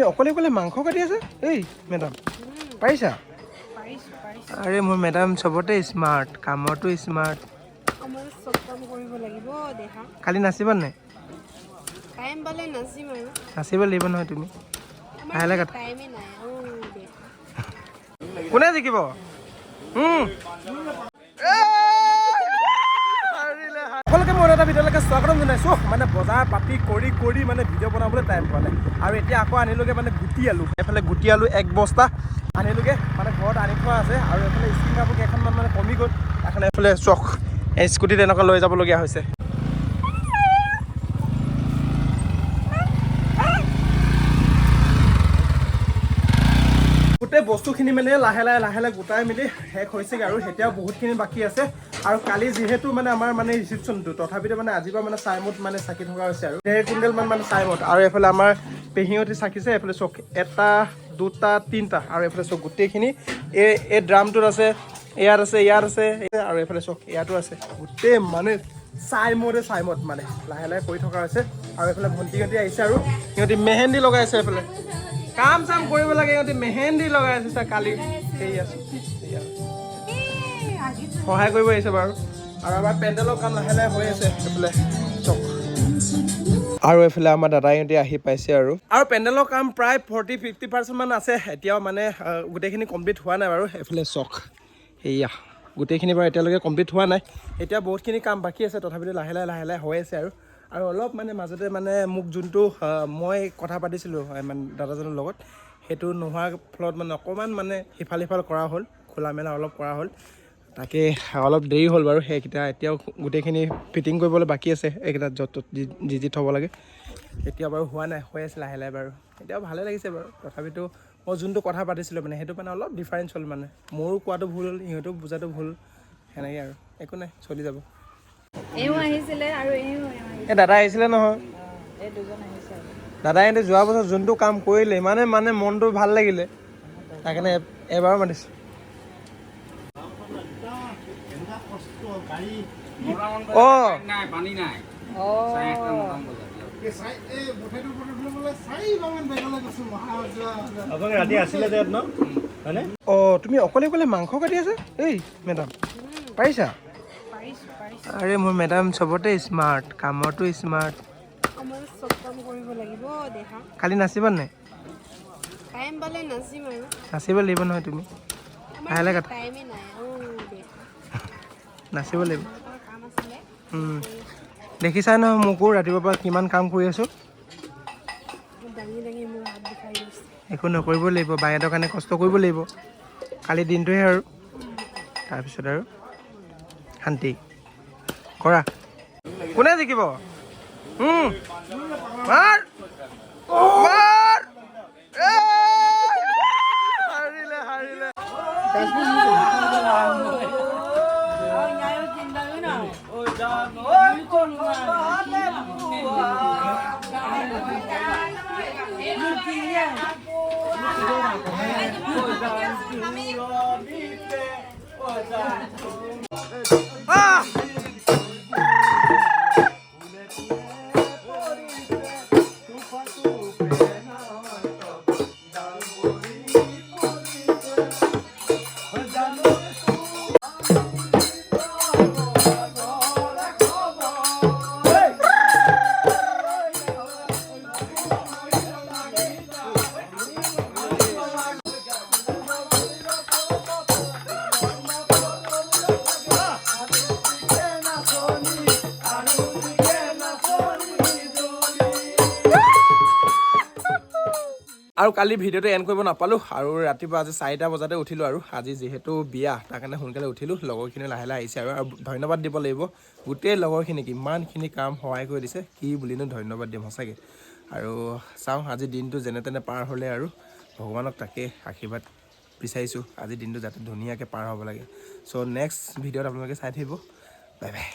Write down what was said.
অকলে অকলে মাংস কাটি আছা এই মেডাম পাৰিছা আৰে মোৰ মেডাম চবতে স্মাৰ্ট কামতো স্মাৰ্ট আমাৰ সব কাম কৰিব লাগিব দেখা খালি নাচিবা নাই টাইম পালে নাচিম আৰু নাচিব লাগিব নহয় তুমি আমাৰ লাহে কথা টাইমে নাই দেখা কোনে জিকিব সকলোকে মই এটা ভিডিঅ'লৈকে স্বাগতম জনাইছোঁ মানে বজাৰ পাতি কৰি মানে ভিডিঅ' বনাবলৈ টাইম পোৱা নাই আৰু এতিয়া আকৌ আনিলোগে মানে গুটি আলু এইফালে গুটি আলু 1 বস্তা আনিলোগে মানে ঘৰত আনি থোৱা আছে আৰু এইফালে স্কিন কাপোৰ কেইখনমান মানে কমি গ'ল এখন এইফালে চখ এই স্কুটি তেনেকুৱা লৈ যাবলগীয়া হৈছে গোটেই বস্তুখিনি মানে লাহে লাহে গোটাই মেলি শেষ হৈছেগৈ আৰু এতিয়াও বহুতখিনি বাকী আছে আৰু কালি যিহেতু মানে আমাৰ মানে ৰিচিপশ্যনটো তথাপিতো মানে আজিৰ পৰা মানে চাইমত মানে চাকি থকা হৈছে আৰু 1.5 কুইণ্টেল মানে চাইমত আৰু এইফালে আমাৰ পেহীহঁতে চাকিছে এইফালে চক 1টা 2টা 3টা আৰু এইফালে চক গোটেইখিনি এই ড্ৰামটোত আছে ইয়াত আছে আৰু এইফালে চক ইয়াতো আছে গোটেই মানে চাইমত মানে লাহে লাহে কৰি থকা হৈছে আৰু এইফালে ভণ্টিহঁতে আহিছে আৰু সিহঁতি মেহেন্দি লগাইছে এইফালে কাম চাম কৰিব লাগে সিহঁতে মেহেন্দি লগাই আছে চা কালি সেই আছে সহায় কৰিব আহিছে বাৰু আৰু আমাৰ পেণ্ডেলৰ কাম লাহে লাহে হৈ আছে এইফালে চক আৰু এইফালে আমাৰ দাদাইহঁতে আহি পাইছে আৰু পেণ্ডেলৰ কাম প্ৰায় 40-50% মান আছে এতিয়াও মানে গোটেইখিনি কমপ্লিট হোৱা নাই বাৰু এইফালে চক সেয়া গোটেইখিনি বাৰু এতিয়ালৈকে কমপ্লিট হোৱা নাই এতিয়া বহুতখিনি কাম বাকী আছে তথাপিতো লাহে লাহে হৈ আছে আৰু অলপ মানে মাজতে মানে মোক যোনটো মই কথা পাতিছিলোঁ মানে দাদাজনৰ লগত সেইটো নোহোৱাৰ ফলত মানে অকণমান মানে সিফাল কৰা হ'ল খোলা মেলা অলপ কৰা হ'ল তাকে অলপ দেৰি হ'ল বাৰু সেইকেইটা এতিয়াও গোটেইখিনি ফিটিং কৰিবলৈ বাকী আছে এইকেইটা য'ত যি থ'ব লাগে এতিয়া বাৰু হোৱা নাই হৈ আছে লাহে লাহে বাৰু এতিয়াও ভালে লাগিছে বাৰু তথাপিতো মই যোনটো কথা পাতিছিলোঁ মানে সেইটো মানে অলপ ডিফাৰেঞ্চ হ'ল মানে মোৰো কোৱাটো ভুল হ'ল সিহঁতেও বুজাটো ভুল সেনেকৈ আৰু একো নাই চলি যাব এও আহিছিলে আৰু এই দাদা আহিছিলে নহয় এই দুজন আহিছে দাদাহঁতে যোৱা বছৰ যোনটো কাম কৰিলে মানে মনটো ভাল লাগিলে সেইকাৰণে এবাৰো মাতিছোঁ তুমি অকলে অকলে মাংস কাটি আছা এই মেডাম পাৰিছা আৰে মোৰ মেডাম চবতে স্মাৰ্ট কামতো স্মাৰ্ট আমাৰ সব কাম কৰিব লাগিব দেখা খালি নাচিবা নাই টাইম পালে নাচিম আৰু নাচিব লাগিব নহয় তুমি লাহে কথা টাইমে নাই দেখা নাচিব লাগিব কাম আছিলে দেখিছা নহয় মোকো ৰাতিপুৱাৰ পৰা কিমান কাম কৰি আছোঁ দাঙি মোৰ হাত বিষাই গৈছে একো নকৰিব লাগিব বায়েতৰ কাৰণে কষ্ট কৰিব লাগিব কালি দিনটোহে আৰু তাৰপিছত আৰু শান্তি কৰা কোনে জিকিব আৰু কালি ভিডিঅ'টো এণ্ড কৰিব নাপালোঁ আৰু ৰাতিপুৱা আজি 4টা বজাতে উঠিলোঁ আৰু আজি যিহেতু বিয়া তাৰ কাৰণে সোনকালে উঠিলোঁ লগৰখিনি লাহে আহিছে আৰু ধন্যবাদ দিব লাগিব গোটেই লগৰখিনিক ইমানখিনি কাম সহায় কৰি দিছে কি বুলিনো ধন্যবাদ দিম সঁচাকৈ আৰু চাওঁ আজি দিনটো যেনে তেনে পাৰ হ'লে আৰু ভগৱানক তাকে আশীৰ্বাদ বিচাৰিছোঁ আজি দিনটো যাতে ধুনীয়াকৈ পাৰ হ'ব লাগে চ' নেক্সট ভিডিঅ'ত আপোনালোকে চাই থাকিব বাই বাই